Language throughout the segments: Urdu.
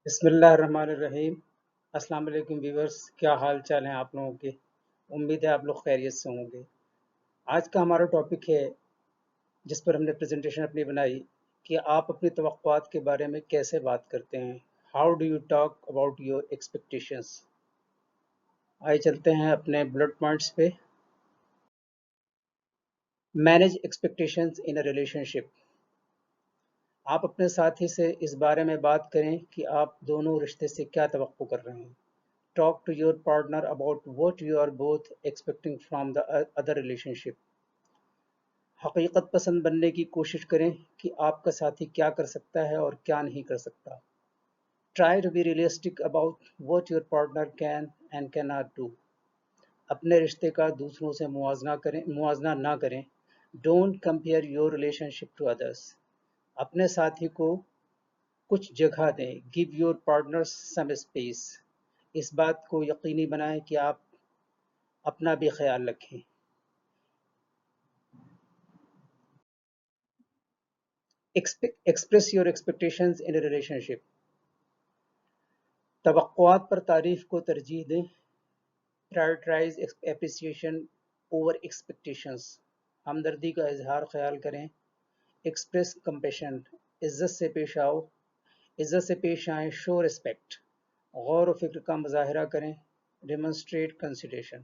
بسم اللہ الرحمن الرحیم۔ السلام علیکم ویورز، کیا حال چال ہیں آپ لوگوں کے؟ امید ہے آپ لوگ خیریت سے ہوں گے۔ آج کا ہمارا ٹاپک ہے جس پر ہم نے پریزنٹیشن اپنی بنائی کہ آپ اپنی توقعات کے بارے میں کیسے بات کرتے ہیں۔ How do you talk about your expectations. آئے چلتے ہیں اپنے بلٹ پوائنٹس پہ۔ Manage expectations in a relationship. آپ اپنے ساتھی سے اس بارے میں بات کریں کہ آپ دونوں رشتے سے کیا توقع کر رہے ہیں۔ Talk to your partner about what you are both expecting from the other relationship۔ حقیقت پسند بننے کی کوشش کریں کہ آپ کا ساتھی کیا کر سکتا ہے اور کیا نہیں کر سکتا۔ Try to be realistic about what your partner can and cannot do۔ اپنے رشتے کا دوسروں سے موازنہ نہ کریں۔ Don't compare your relationship to others۔ اپنے ساتھی کو کچھ جگہ دیں۔ Give your partner some space۔ اس بات کو یقینی بنائیں کہ آپ اپنا بھی خیال رکھیں۔ Express your expectations in a relationship۔ توقعات پر تعریف کو ترجیح دیں۔ Prioritize appreciation over expectations۔ ہمدردی کا اظہار خیال کریں۔ Express compassion۔ عزت سے پیش آؤ، عزت سے پیش آئیں۔ Show respect۔ غور و فکر کا مظاہرہ کریں۔ Demonstrate consideration۔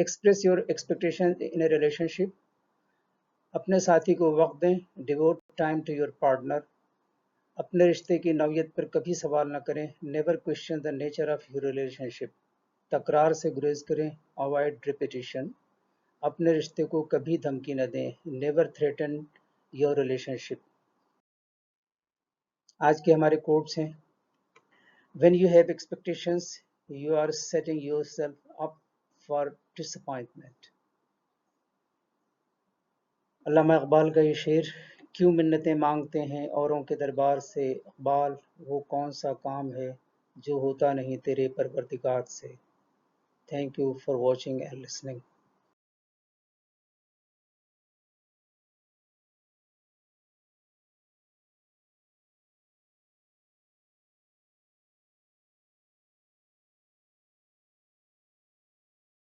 Express your expectations in a relationship۔ اپنے ساتھی کو وقت دیں۔ Devote time to your partner۔ اپنے رشتے کی نوعیت پر کبھی سوال نہ کریں۔ Never question the nature of your relationship۔ تکرار سے گریز کریں۔ Avoid repetition۔ اپنے رشتے کو کبھی دھمکی نہ دیں۔ Never threaten your relationship۔ آج کے ہمارے کوٹس ہیں۔ When you have expectations, you are setting yourself up for disappointment۔ علامہ اقبال کا یہ شعر، کیوں منتیں مانگتے ہیں اوروں کے دربار سے اقبال، وہ کون سا کام ہے جو ہوتا نہیں تیرے پروردگار سے۔ Thank you for watching and listening.